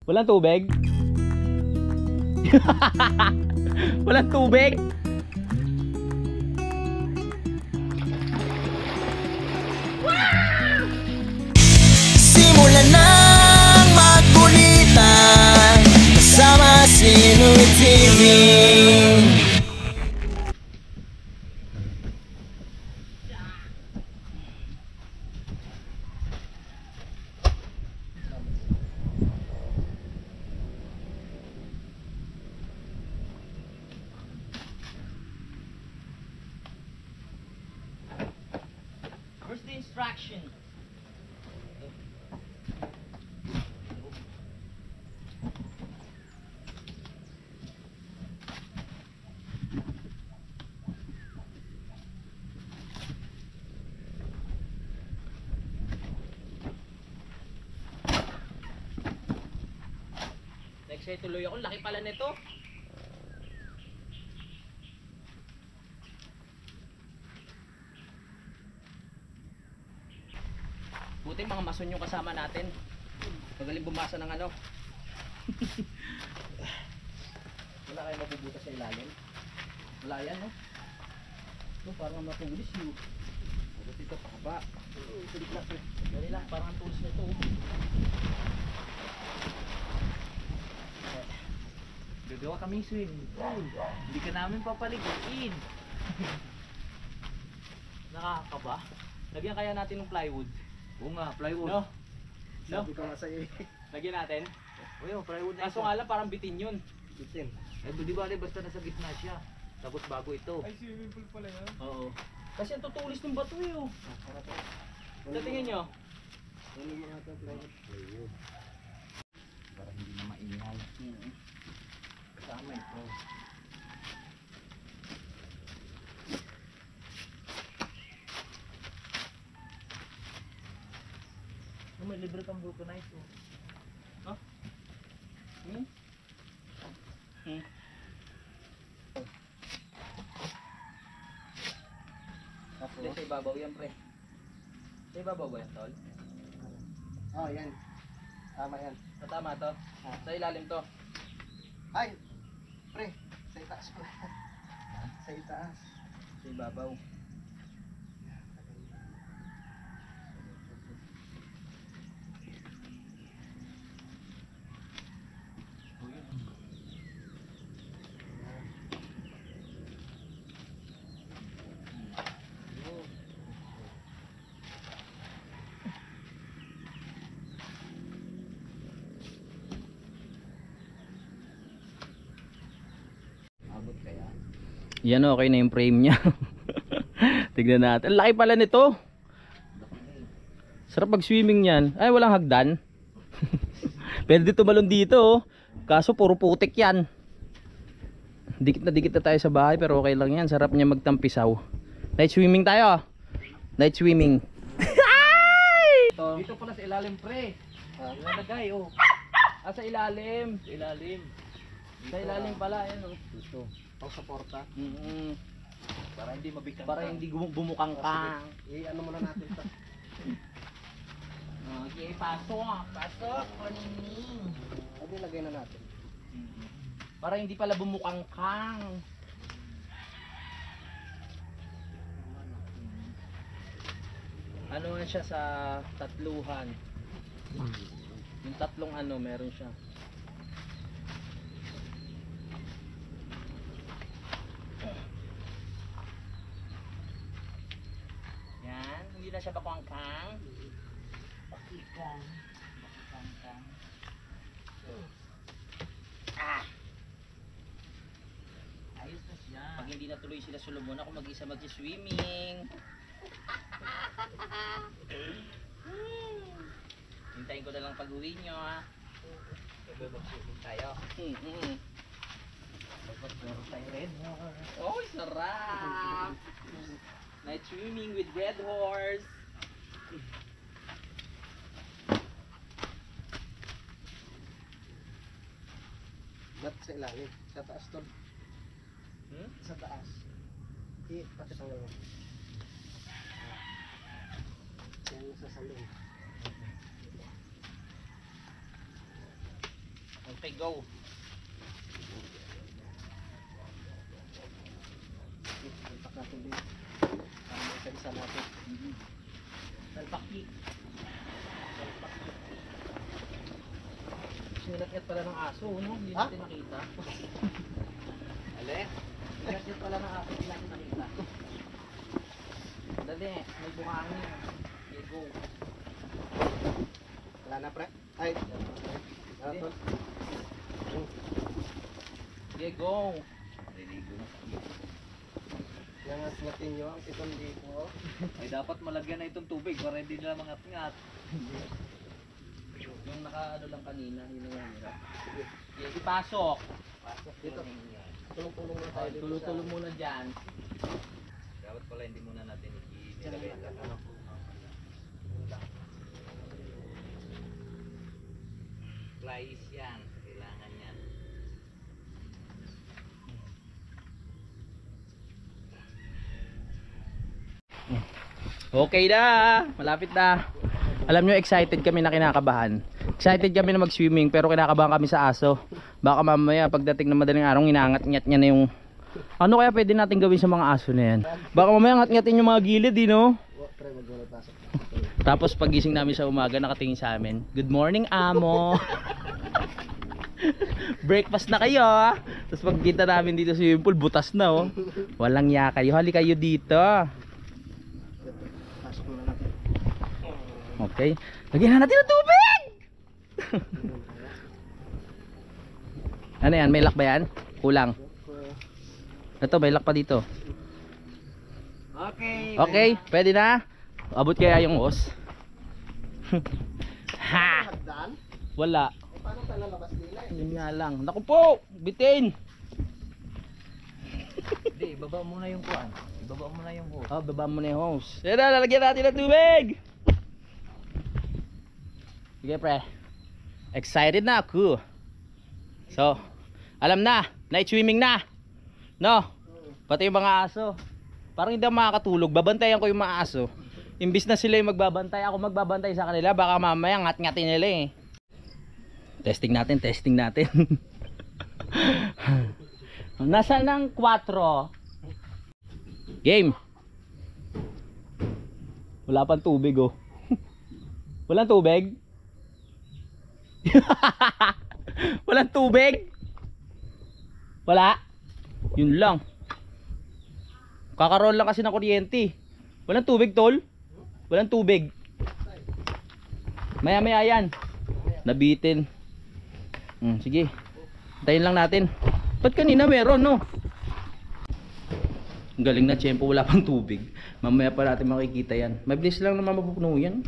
Walang tubig? Walang tubig? Simulan ng magkulitan kasama si Louie TV. Where's the instruction? Next tuloy ako, laki pala nito. Buti mga mason yung kasama natin. Magaling bumasa ng ano. Wala kayong mabubutas sa ilalim. Wala yan, no? No, parang matulis yun. Tapos dito pakaba. Tulik lang, sir. Dali lang, parang ang tulis nito. Gagawa kaming swimming pool. Hindi ka namin papaliguin. Nakakaba. Lagyan kaya natin ng plywood. Oo nga, plywood. No? No? Sabi ko nga sa'yo eh. Lagyan natin. O yun, plywood na Kaso nga lang parang bitin yun. Bitin. Eh, di ba basta nasa gitna siya. Tapos bago ito. Ay, swimming pool pala yan. Oo. Kasi ang tutulis ng bato eh oh. Sa tingin nyo? Ano mga ito plywood? Para hindi na maingay. Kasama ito. May libre kang vulcanize oh. Huh? Hmm? Hmm. Hindi, sa ibabaw yan pre. Sa ibabaw ba yan tol? Oh, yan. Tama yan. Tama to? Sa ilalim to? Ay! Pre, sa itaas pala. Sa itaas. Sa ibabaw. Abot kaya. Yan okay na yung frame niya. Tignan natin. Ang laki pala nito. Sarap pag swimming yan. Ay walang hagdan. Pwede tumalon dito oh. Kaso puro putik yan. Dikit na tayo sa bahay pero okay lang yan. Sarap niya magtampisaw. Night swimming tayo. Night swimming. Dito pala sa ilalim pre. Nalagay oh. Sa ilalim. Ilalim. Sa ilalim pala. Ayan oh. Dito. Pang suporta. Para hindi mabigkan. Para hindi bumukang ka. Ano muna natin ito? Okay, pasok. Pasok. Kuning. Ano lagay na natin? Para hindi pala bumukang kang. Ano nga siya sa tatluhan. Yung tatlong ano meron siya. Yan, hindi na siya bakwangkang. Pakikang. Bakwangkang. Ayos na siya. Pag hindi natuloy sila Solomon, ako mag-isa mag-swimming. Hintayin ko na lang pag-uwi nyo ha. Mag-swimming tayo. Meron tayo red. Oh, sarap! Night swimming with Red Horse. Ba't sa ilalim? Sa taas to? Sa taas. Pati tanggal mo. Yan sa salong. Okay, go. Salpak natin din. Para may isa-isa natin. Salpaki. Sinilakit pala ng aso, no? Hindi Ha? natin nakita. Ale? Sinilakit pala ng aso, hindi natin nakita. Dali, may buhangin. Okay, go. Wala na pre. Ay. Tol. Okay, go. Naliligo na. Nangat-ngatin nyo ang itong dito. Ay dapat malagyan na itong tubig para hindi nila mangat-ngat. Yung naka-ano lang kanina, yun ang hirap. Okay, ipasok. Dito. Tulong-tulong na tayo dito. Tulo-tulo muna dyan. Dapat pala hindi muna natin inilagay ang ano. Flies yan. Kailangan yan. Okay na, malapit na. Alam nyo, excited kami na kinakabahan. Excited kami na mag-swimming pero kinakabahan kami sa aso. Baka mamaya pagdating ng madaling araw, inangat-ngat niya na yung... Ano kaya pwede natin gawin sa mga aso na yan? Baka mamaya ngat-ngatin yung mga gilid, no? Pre, mag-wala pasok. Tapos pagising namin sa umaga, nakatingin sa amin. Good morning, amo. Breakfast na kayo. Tapos pagkita namin dito sa swimming pool, butas na, oh. Walang ya kayo. Hali kayo dito. Pasok muna natin. Okay. Lagyan na natin ng tubig. Ano yan? May lock ba yan? Kulang. Ito, may lock pa dito. Okay. Okay, pwede na. Abot kaya yung hose. Ha! Hagdan? Wala. Paano tayo lalabas nila eh? Yun nga lang. Naku po! Bitin! Hindi, ibaba muna yung kuan. Ibaba muna yung hose. Oh, baba mo na yung hose. Yan na, lalagyan natin ng tubig! Sige pre. Excited na ako. So, alam na, night swimming na. No? Pati yung mga aso. Parang hindi ako makakatulog. Babantayan ko yung mga aso. Imbis na sila yung magbabantay, ako magbabantay sa kanila. Baka mamaya ngat-ngatin nila eh. Testing natin, testing natin. Nasaan ng 4? Game. Wala pang tubig oh. Walang tubig? Walang tubig? Wala? Yun lang. Kakaroon lang kasi ng kuryente. Walang tubig, tol? Walang tubig. Maya maya yan. Nabitin. Sige. Tayin lang natin. Ba't kanina meron, no? Galing na tiyempo, wala pang tubig. Mamaya pa natin makikita yan. Mabilis lang naman mapupuno yan.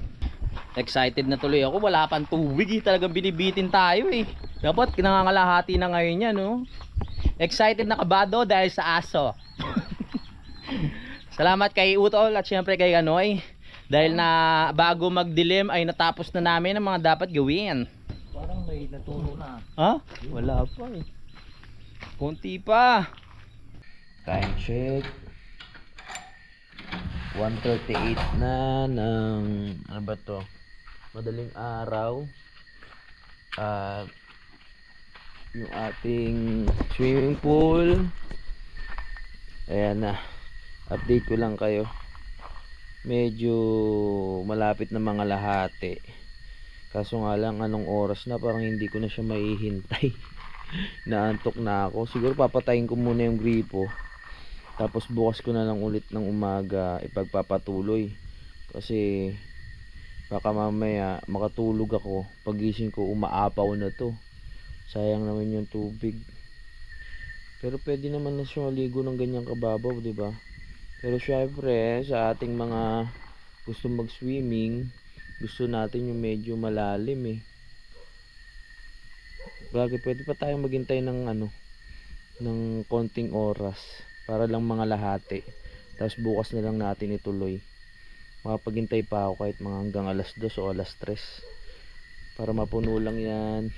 Excited na tuloy ako. Wala pang tubig eh. Talagang binibitin tayo eh. Dapat kinangangalahati na ngayon yan, no? Excited na kabado dahil sa aso. Salamat kay Utol at syempre kay Ganoy. Dahil na bago magdilim ay natapos na namin ang mga dapat gawin. Parang may naturo na. Ha? Wala pa eh. Kunti pa. Time check. 1:38 na ng ano ba to? Madaling araw. At yung ating swimming pool. Ayan na. Update ko lang kayo. Medyo malapit na mga lahati. Kaso nga lang anong oras na parang hindi ko na siya maihintay. Naantok na ako. Siguro papatayin ko muna yung gripo. Tapos bukas ko na lang ulit ng umaga ipagpapatuloy. Kasi baka mamaya makatulog ako. Pagising ko umaapaw na to. Sayang naman yung tubig. Pero pwede naman na siya maligo ng ganyang kababaw, di ba? Pero syempre sa ating mga gusto mag-swimming, gusto natin yung medyo malalim eh. Bagay pwede pa tayong maghintay ng ng konting oras para lang mga lahati. Tapos bukas na lang natin ituloy. Makapaghintay pa ako kahit mga hanggang alas 2 o alas 3 para mapuno lang yan.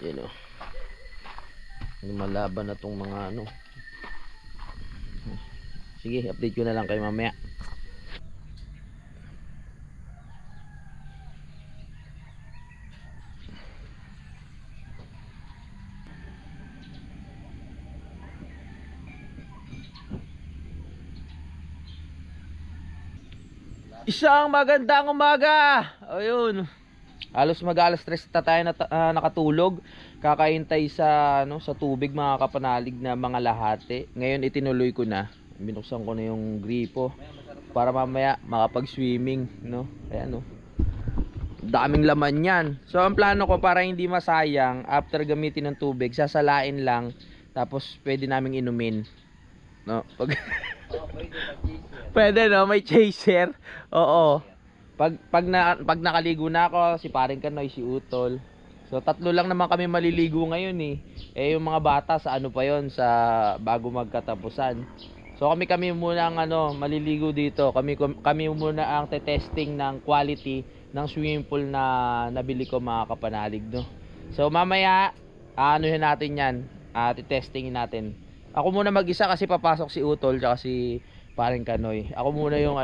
Yan o. Lumalaban na tong mga Sige, update ko na lang kayo mamaya. Isang magandang umaga. Ayun. Halos mag-alas 3 na tayo nakatulog. Kakaintay sa sa tubig mga kapanalig na mga lahate. Ngayon itinuloy ko na. Binuksan ko na yung gripo para mamaya makapag-swimming, no? Ayan, no. Daming laman 'yan. So ang plano ko para hindi masayang, after gamitin ng tubig, sasalain lang tapos pwede naming inumin. No? Pwede, no, may chaser. Oo. Pag nakaligo na ako, si Paring Kanoy, si Utol. So tatlo lang naman kami maliligo ngayon eh. Eh yung mga bata sa ano pa yon, sa bago magkatapusan. So kami muna ang maliligo dito. Kami muna ang testing ng quality ng swimming pool na nabili ko mga kapanalig, no. So mamaya anuhin natin 'yan at testingin natin. Ako muna mag-isa kasi papasok si Utol at si Paring Kanoy. Ako muna yung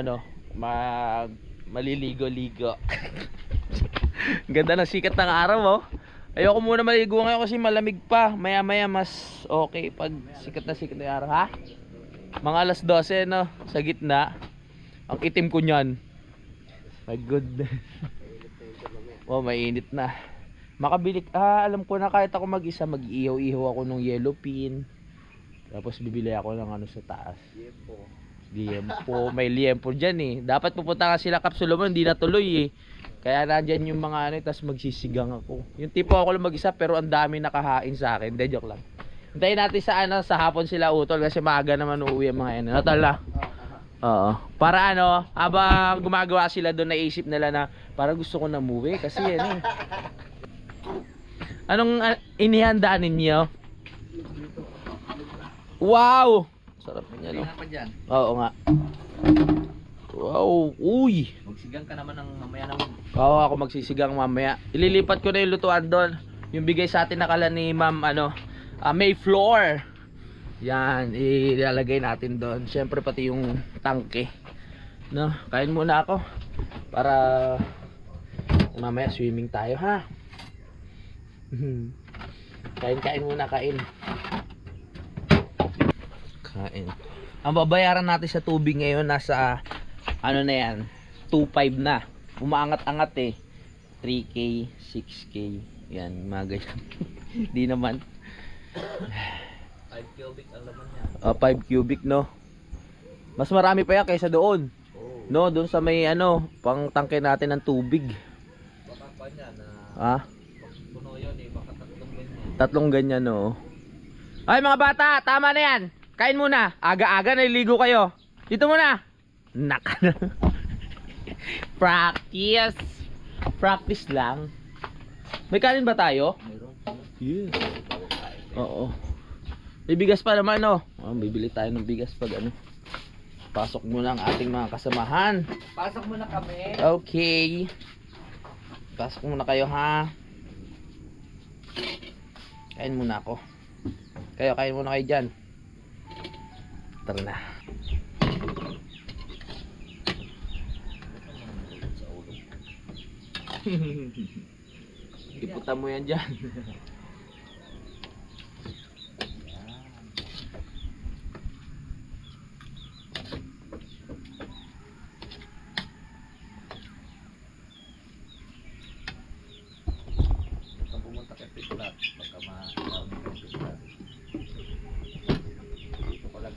maliligo-ligo. Ganda ng sikat ng araw, oh. Ayoko muna maligo ngayon kasi malamig pa. Maya-maya mas okay pag sikat na yung araw, ha? Mga alas 12, no, sa gitna. Ang itim ko niyan. My goodness. Oh, mainit na. Makabilik. Alam ko na kahit ako mag-isa, mag-ihaw-ihaw ako ng yellow pin. Tapos bibili ako ng sa taas. Liempo. May liempo dyan eh. Dapat pupunta ka sila Kapsulumon, hindi natuloy eh. Kaya nandyan yung mga tapos magsisigang ako. Yung tipo ako lang mag-isa pero ang dami nakahain sa akin. Hindi, joke lang. Hintayin natin sa hapon sila Utol kasi maaga naman uuwi ang mga yan. Natala. Oo. Para habang gumagawa sila doon, naisip nila na para gusto ko na umuwi kasi yan eh. Anong inihanda ninyo? Wow! Sarap niya, no? Oo nga. Wow! Uy! Magsigang ka naman ng mamaya naman. Oo, ako magsisigang mamaya. Ililipat ko na yung lutuan doon. Yung bigay sa atin nakala ni Ma'am Mayfloor. Yan, ilalagay natin doon. Siyempre pati yung tangke. No, kain muna ako para mamaya swimming tayo, ha. Kain muna, kain. Ang babayaran natin sa tubig ngayon nasa na yan, 2.5 na. Umaangat-angat eh. 3K, 6K. Yan, mga ganyan. Di naman. 5 cubic ang laman niya. 5 cubic, no. Mas marami pa yan kaysa doon. Oh. No, doon sa may pang tangke natin ng tubig. Baka pa niya na puno yun eh, baka 3 ganyan. 3 ganyan, no. Ay mga bata, tama na yan. Kain muna. Aga-aga naliligo kayo. Dito muna. Naka na. Practice. Practice lang. May kanin ba tayo? Mayroon. Yes. Oo. May bigas pa naman, no. Bibili tayo ng bigas pag Pasok muna ang ating mga kasamahan. Pasok muna kami. Okay. Pasok muna kayo, ha. Kain muna ako. Kain muna kayo dyan. Tara na. Iputa mo yan dyan. Pumunta kay Pitlat, baka ma-down kay Pitlat.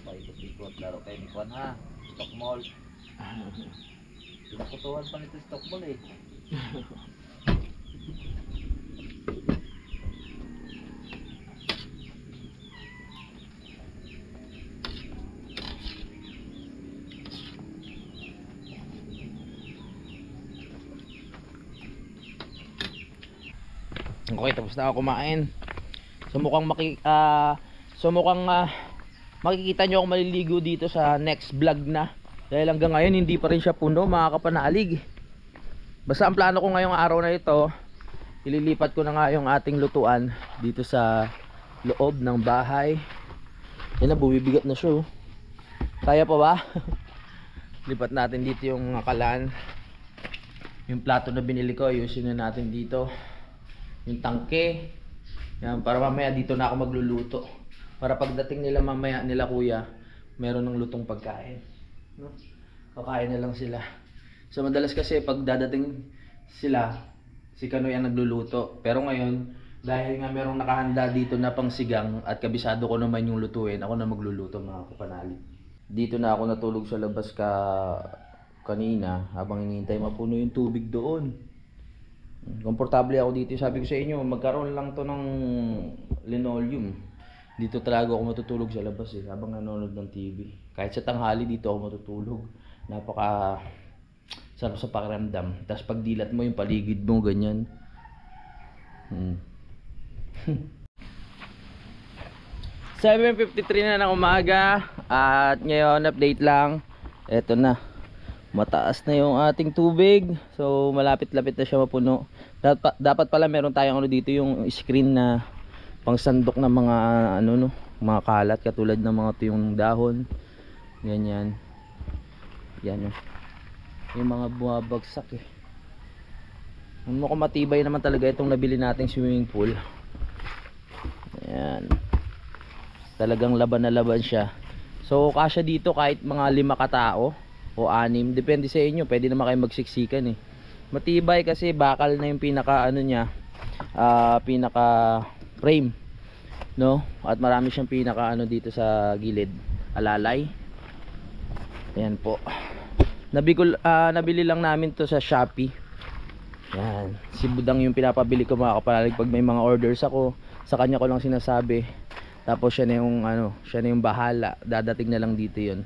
Paikot-ikot, laro kayo ni Kwan, ha? Stock mall. Pinakutuhan pa nito stock mall eh. Okay, tapos na ako kumain. So mukhang makikita nyo ako maliligo dito sa next vlog na. Dahil hanggang ngayon hindi pa rin siya puno, mga kapanalig. Basta ang plano ko ngayong araw na ito, ililipat ko na nga yung ating lutuan dito sa loob ng bahay. Yan na, bumibigat na siya. Kaya pa ba? Lipat natin dito yung mga kalan. Yung plato na binili ko, ayusin na natin dito. Yung tangke. Yan, para mamaya dito na ako magluluto. Para pagdating nila mamaya nila kuya, meron ng lutong pagkain. No? Kakain na lang sila. So madalas kasi pag dadating sila, si Kanoy ang nagluluto. Pero ngayon, dahil nga merong nakahanda dito na pangsigang at kabisado ko naman yung lutuin, ako na magluluto mga kapanali. Dito na ako natulog sa labas kanina habang hinihintay mapuno yung tubig doon. Komportable ako dito. Sabi ko sa inyo, magkaroon lang to ng linoleum. Dito talaga ako matutulog sa labas habang nanonood ng TV. Kahit sa tanghali dito ako matutulog. Napaka sarap sa pakiramdam. Tapos pag dilat mo yung paligid mo ganyan. 7:53 na ng umaga at ngayon update lang. Eto na. Mataas na yung ating tubig. So malapit-lapit na siya mapuno. Dapat pala meron tayong dito yung screen na pangsandok ng mga mga kalat katulad ng mga tuyong dahon. Ganyan. Yan yung mga bumabagsak mukhang matibay naman talaga itong nabili nating swimming pool. Ayan. Talagang laban na laban siya. So kasya dito kahit mga 5 katao o 6, depende sa inyo, pwede naman kayo magsiksikan matibay kasi bakal na yung pinaka niya, pinaka frame, no? At marami siyang pinaka dito sa gilid, alalay. Ayan po. Nabili lang namin to sa Shopee. Yan, si Budang yung pinapabili ko mga kapanalig pag may mga orders ako, sa kanya ko lang sinasabi. Tapos siya na yung bahala, dadating na lang dito yun.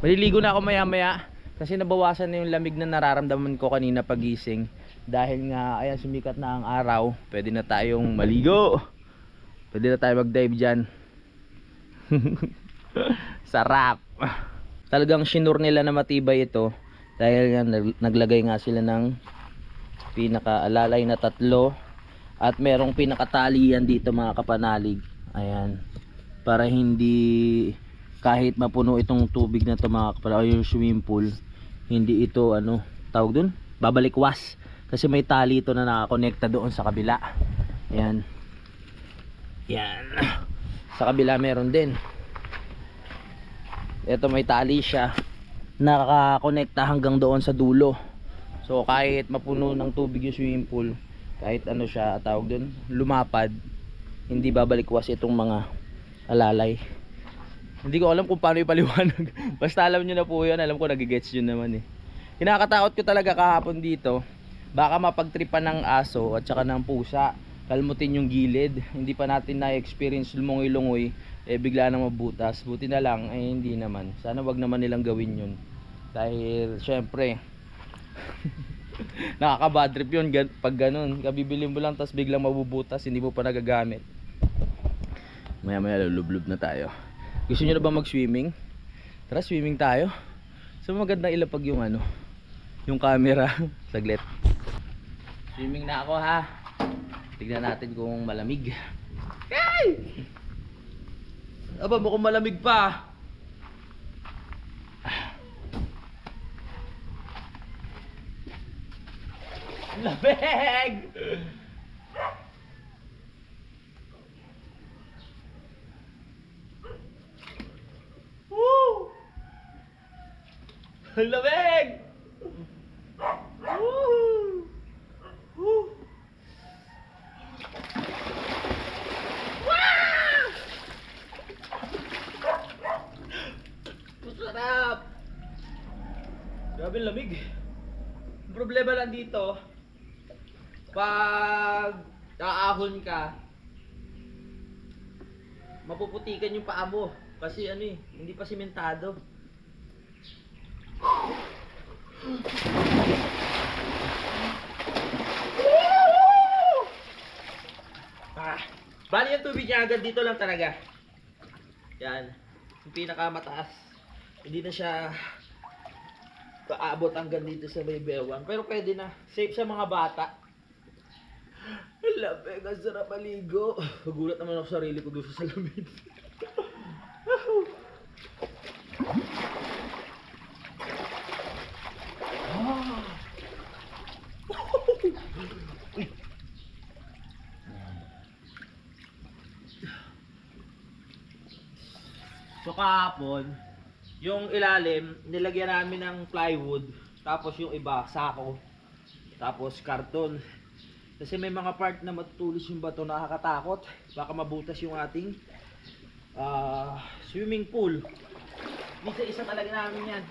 Maliligo na ako maya maya kasi nabawasan na yung lamig na nararamdaman ko kanina pagising. Dahil nga ayan, sumikat na ang araw, pwede na tayong maligo. Pwede na tayo mag-dive dyan. Sarap. Talagang shinur nila na matibay ito dahil nga naglagay nga sila ng pinaka-alalay na 3 at merong pinakatalian dito mga kapanalig. Ayan, para hindi kahit mapuno itong tubig na ito mga kapanalig, yung swimming pool, hindi ito tawag dun, babalikwas kasi may tali ito na nakakonekta doon sa kabila. Ayan. Yan. Sa kabila meron din. Ito may tali siya, nakakonekta hanggang doon sa dulo. So kahit mapuno ng tubig yung swimming pool, kahit siya tawag dun, lumapad, hindi babalikwas itong mga alalay. Hindi ko alam kung paano ipaliwanag. Basta alam nyo na po yun, alam ko nagigets yun naman Kinakatakot ko talaga kahapon dito, baka mapagtripan ng aso at saka ng pusa, kalmutin yung gilid. Hindi pa natin na-experience lumongoy-lungoy, bigla na mabutas. Buti na lang hindi naman. Sana wag naman nilang gawin yun dahil syempre nakaka-bad trip yun pag ganun, kabibili mo lang tas biglang mabubutas, hindi mo pa nagagamit. Maya maya lulublob na tayo. Gusto nyo na ba mag-swimming? Tara, swimming tayo. So magandang ilapag yung yung camera. Saglit. Swimming na ako ha. Tignan natin kung malamig. Ay! Aba, mukhang malamig pa. Lamig! Woo! Lamig! Woo! Woo! Sarap! Grabe lamig. Ang problema lang dito, pag aahon ka, mapuputikan yung paa mo kasi hindi pa simentado. Bali yung tubig niya agad dito lang talaga. Yan, yung pinakamataas. Hindi na siya paabot hanggang dito sa may bewang. Pero pwede na. Safe sa mga bata. Lamig, ang sarap maligo. Nagulat naman ako sa sarili ko doon sa salamin. So kahapon, yung ilalim, nilagyan namin ng plywood Tapos yung iba, sako. Tapos karton. Kasi may mga part na matutulis yung bato, nakakatakot. Baka mabutas yung ating swimming pool. Isa-isa talaga namin yan.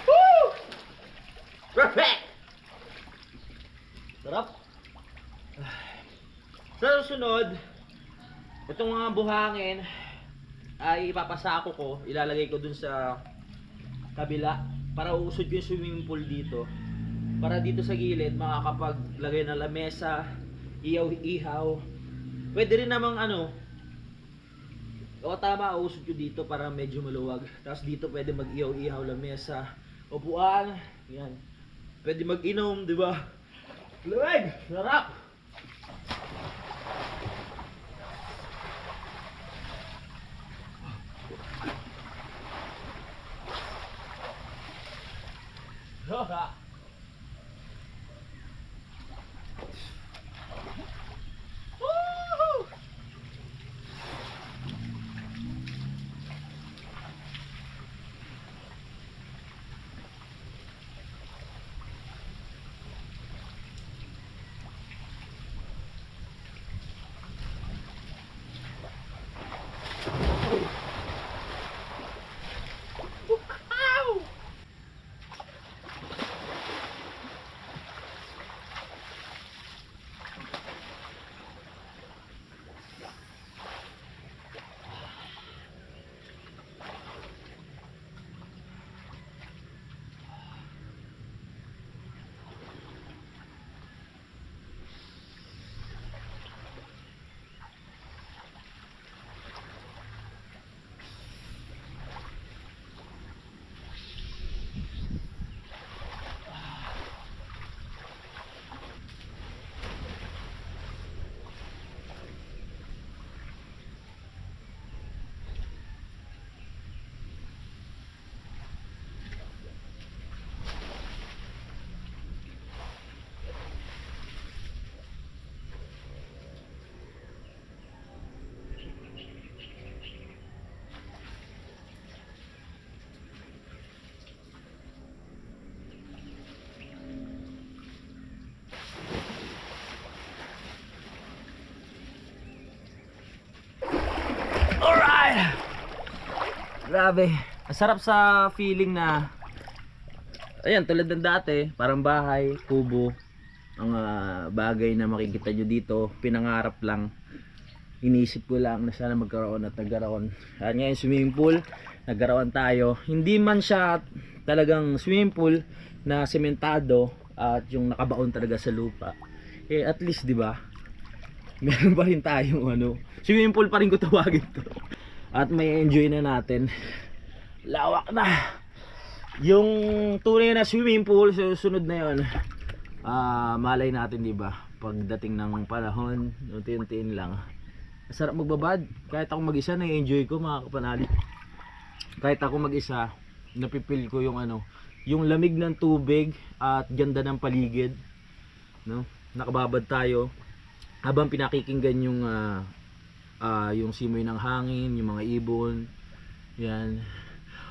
Woo! Perfect! Sarap. Sa susunod, itong mga buhangin ay ipapasako ko, ilalagay ko dun sa kabila para uusod yung swimming pool dito. Para dito sa gilid makakapaglagay ng lamesa, ihaw-ihaw. Pwede rin namang ano, o tama, uusod ko dito para medyo maluwag. Tapos dito pwede mag-ihaw-ihaw, lamesa, upuan, yan. Pwede mag-inom, di ba? Luwag! Sarap! Haha! Woohoo! Alright! Grabe. Ang sarap sa feeling na ayan, tulad ng dati, parang bahay, kubo, mga bagay na makikita nyo dito, pinangarap lang. Inisip ko lang na sana magkaroon at nagkaroon. At ngayon swimming pool, nagkaroon tayo. Hindi man siya talagang swimming pool na sementado at yung nakabaon talaga sa lupa. Eh at least 'di ba? Meron pa rin tayong ano, swimming pool pa rin ko tawagin to. At may enjoy na natin. Lawak na. Yung tunay na swimming pool sa susunod na 'yon. Malay natin 'di ba? Pagdating ng panahon, unti-untiin lang. Masarap magbabad. Kahit ako mag-isa na-enjoy ko mga kapanali. Kahit ako mag-isa, napipil ko yung ano, yung lamig ng tubig at ganda ng paligid, no? Nakababad tayo habang pinakikinggan yung simoy ng hangin, yung mga ibon. Yan.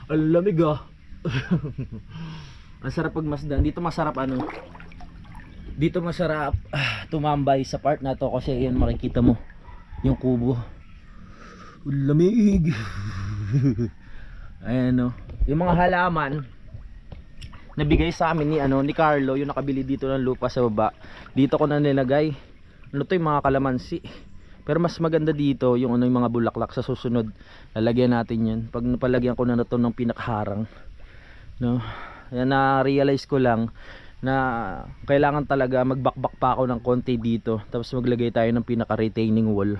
Ang lamig ah. Ang sarap pagmasdan. Dito masarap ano. Dito masarap tumambay sa part na to kasi yan makikita mo yung kubo. Ang lamig. Ayan no. Yung mga halaman nabigay sa amin ni Carlo, yung nakabili dito ng lupa sa baba. Dito ko na nilagay. Ano to, yung mga kalamansi. Pero mas maganda dito yung yung mga bulaklak. Sa susunod lalagyan natin yan. Pag napalagyan ko na to ng pinakharang, no. Yan, na-realize ko lang na kailangan talaga magbakbak pa ako ng konti dito. Tapos maglagay tayo ng pinaka-retaining wall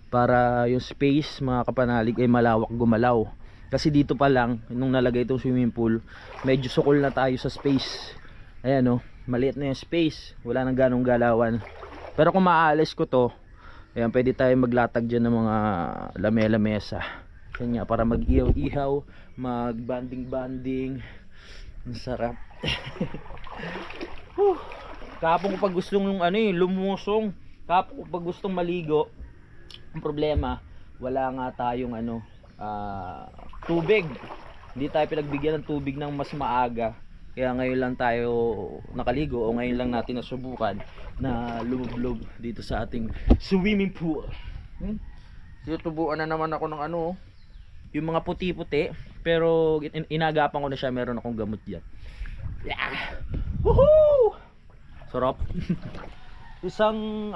para yung space mga kapanalig ay malawak gumalaw. Kasi dito pa lang nung nalagay itong swimming pool, medyo sukol na tayo sa space. Ayan no, maliit na yung space, wala nang ganong galawan. Pero kung maaalis ko to, ayan, pwede tayo maglatag dyan ng mga lamesa. Kanya para mag-ihaw-ihaw, mag-banding-banding. Ang sarap. Kapon ko pag gustong lumusong, kapon ko pag gustong maligo, ang problema wala nga tayong tubig. Hindi tayo pinagbigyan ng tubig ng mas maaga. Kaya ngayon lang tayo nakaligo o ngayon lang natin nasubukan na lumublob dito sa ating swimming pool. Tutubuan na naman ako ng yung mga puti-puti, pero inagapan ko na siya, meron akong gamot diyan. Yeah. Woohoo! Sarap. Isang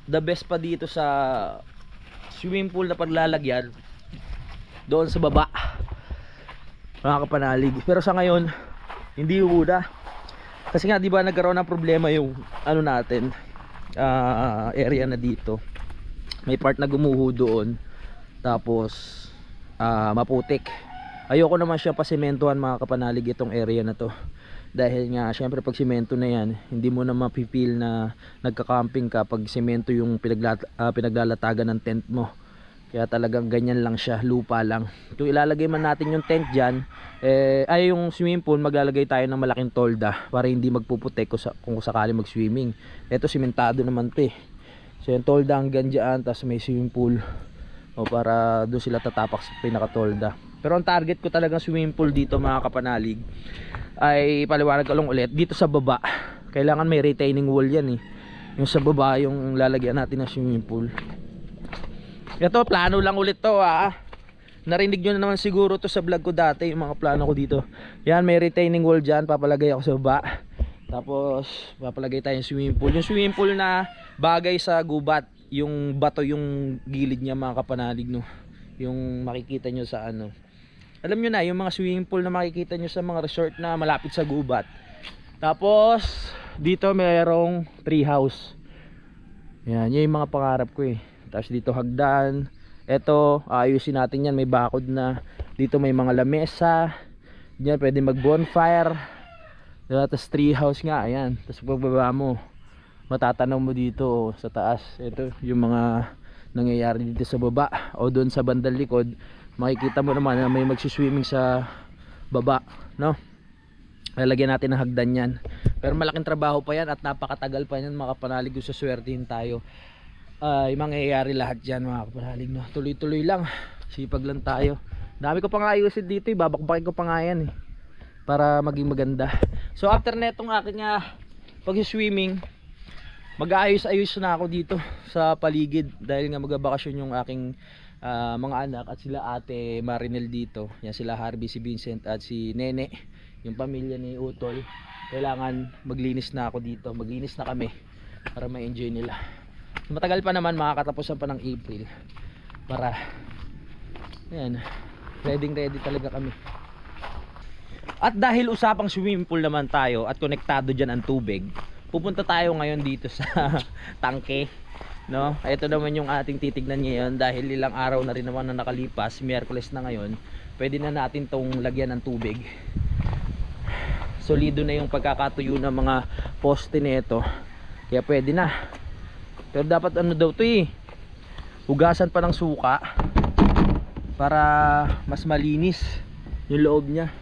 the best pa dito sa swimming pool na paglalagyan doon sa baba. Mga kapanalig. Pero sa ngayon, hindi uuna. Kasi nga 'di ba nagkaroon ng problema yung natin, area na dito. May part na gumuho doon. Tapos maputik. Ayoko naman siya pasimentohan, mga kapanalig, itong area na to. Dahil nga syempre pag semento na yan, hindi mo na mapipil na nagka-camping ka pag semento yung pinaglalatagan ng tent mo. Kaya talagang ganyan lang siya, lupa lang. Kung ilalagay man natin yung tent dyan, yung swimming pool, maglalagay tayo ng malaking tolda para hindi magpuputek kung sakali mag-swimming. Ito simentado naman to eh. So yung tolda hanggang dyan, tapos may swimming pool. O para doon sila tatapak sa pinaka-tolda. Pero ang target ko talagang swimming pool dito, mga kapanalig, ay paliwanag ko lang ulit, dito sa baba. Kailangan may retaining wall yan eh. Yung sa baba, yung lalagyan natin ng swimming pool. Ito, plano lang ulit to Narinig nyo na naman siguro to sa vlog ko dati, yung mga plano ko dito. Yan, may retaining wall dyan, papalagay ako sa baba. Tapos papalagay tayo yung swimming pool. Yung swimming pool na bagay sa gubat, yung bato yung gilid niya, mga kapanalig, no? Yung makikita nyo sa alam nyo na, yung mga swimming pool na makikita nyo sa mga resort na malapit sa gubat. Tapos dito mayroong tree house. Yan, yun yung mga pangarap ko eh. Tapos dito hagdan. Eto, ayusin natin yan, may bakod na. Dito may mga lamesa. Diyan pwede mag bonfire. Tapos tree house nga, ayan. Tapos pagbaba mo, matatanaw mo dito sa taas. Ito yung mga nangyayari dito sa baba. O doon sa bandang likod, makikita mo naman na may magsiswimming sa baba, no? Lalagyan natin ng hagdan yan. Pero malaking trabaho pa yan at napakatagal pa yan, mga kapanalig, kung saswertihin tayo. Yung mangyayari lahat dyan, mga kapanalig, no? Tuloy-tuloy lang, sipag lang tayo. Dami ko pang ayusin dito eh, babakbakin ko pa nga yan eh, para maging maganda. So after netong aking pag-swimming, mag-aayos-ayos na ako dito sa paligid. Dahil nga magbabakasyon yung aking mga anak at sila ate Marinel dito. Yan sila Harvey, si Vincent at si Nene, yung pamilya ni Utol. Kailangan maglinis na ako dito, maglinis na kami para ma-enjoy nila. Matagal pa naman, makakatapusan pa ng April. Para yan, ready talaga kami. At dahil usapang swimming pool naman tayo at konektado dyan ang tubig, pupunta tayo ngayon dito sa tangke, no? Ito naman yung ating titignan ngayon. Dahil ilang araw na rin naman na nakalipas, Miyerkules na ngayon, pwede na natin tong lagyan ng tubig. Solido na yung pagkakatuyo ng mga poste nito, kaya pwede na. Pero dapat daw to eh, hugasan pa ng suka para mas malinis yung loob niya.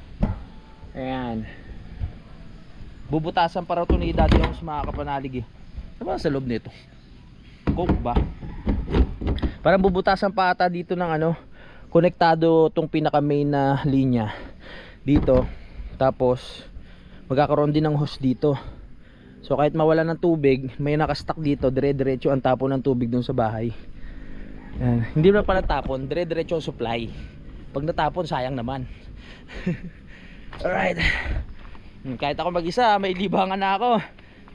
Ayan, bubutasan para ito ni Daddy Ongs, mga kapanalig eh. Ano ba sa loob nito? Coke ba? Parang bubutasan pa ata dito ng konektado tong pinaka main na linya dito. Tapos magkakaroon din ng hose dito. So kahit mawala ng tubig, may nakastock dito, dire-diretso ang tapon ng tubig dun sa bahay. Yan. Hindi na pala tapon, dire-diretso ang supply. Pag natapon, sayang naman. Alright, kahit ako mag-isa, may libangan na ako.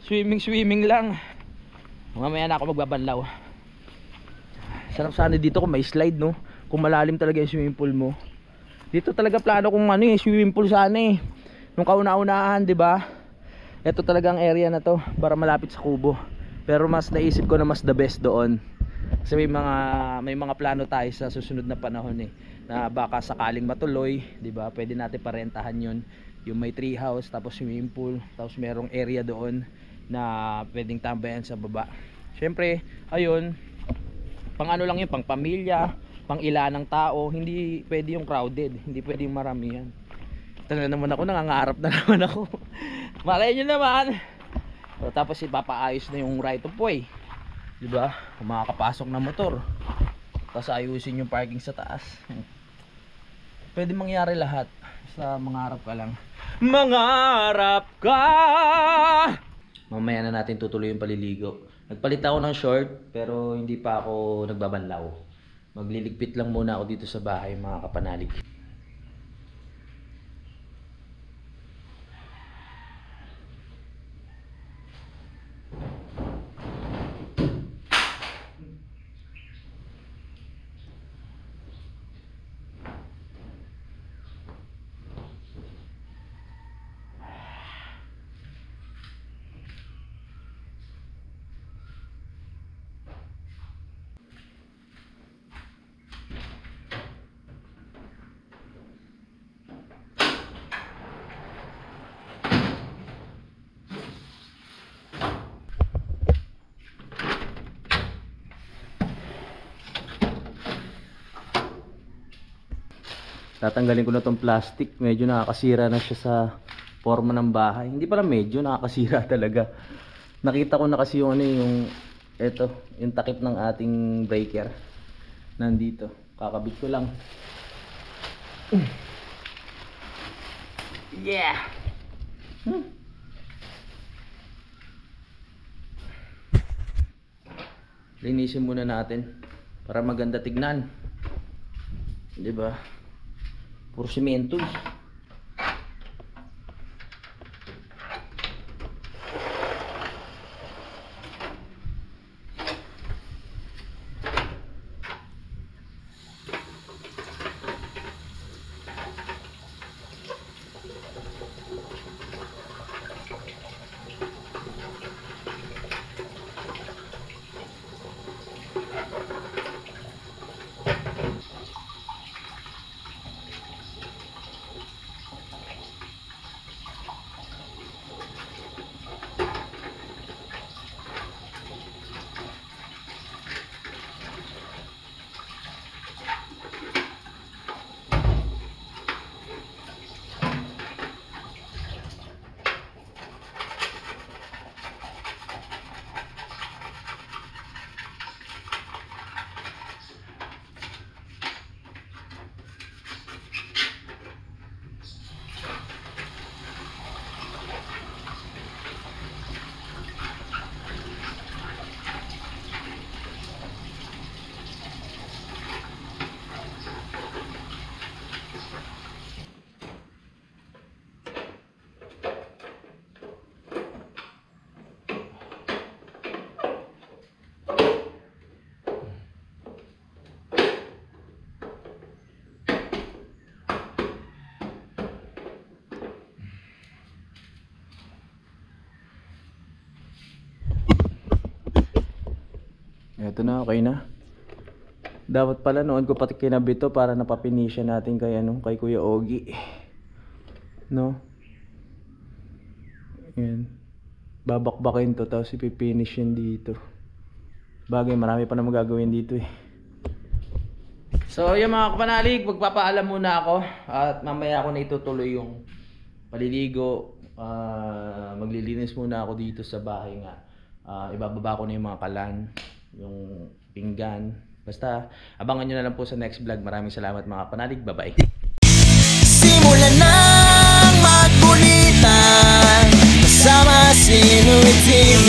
Swimming lang. Mamaya na ako magbabanlaw. Sarap sana dito kung may slide, no? Kung malalim talaga yung swimming pool mo. Dito talaga plano kung swimming pool sana eh. Nung kauna-unahan, di ba? Ito talagang area na to para malapit sa kubo. Pero mas naisip ko na mas the best doon. Kasi may mga plano tayo sa susunod na panahon eh, na baka sakaling matuloy, di ba? Pwede natin parentahan 'yon. Yung may tree house, tapos swimming pool, tapos merong area doon na pwedeng tambayan sa baba. Syempre, ayun, pang lang yun, pang pamilya, pang ilanang tao, hindi pwede yung crowded, hindi pwede yung maramihan. Tanga naman ako, nangangarap na naman ako. Malay nyo naman. So, tapos ipapaayos na yung right of way, diba? Kung makakapasok na motor, tapos ayusin yung parking sa taas. Pwede mangyari lahat. Basta mangarap ka lang. Mangarap ka! Mamaya na natin tutuloy yung paliligo. Nagpalit ako ng short pero hindi pa ako nagbabanlaw. Magliligpit lang muna ako dito sa bahay mga kapanalig. Tatanggalin ko na tong plastic. Medyo nakakasira na siya sa forma ng bahay. Hindi pala medyo nakakasira talaga. Nakita ko na kasi yung yung takip ng ating breaker. Nandito. Kakabit ko lang. Yeah. Linisin muna natin para maganda tignan. 'Di ba? Puro semento. Ito na, okay na. Dapat pala noon ko pati kinabit to para napapinisya natin kay kay Kuya Ogie. No? Ayan. Babakbakin to tapos ipipinish yun dito. Bagay, marami pa na magagawin dito eh. So yung mga kapanalig, magpapaalam muna ako at mamaya ako na itutuloy yung paliligo. Maglilinis muna ako dito sa bahay nga. Ibababa ko na yung mga kalan, yung pinggan. Basta abangan nyo na lang po sa next vlog. Maraming salamat mga kapanalig. Bye bye. Simulan nang magbulitan kasama si Louie TV.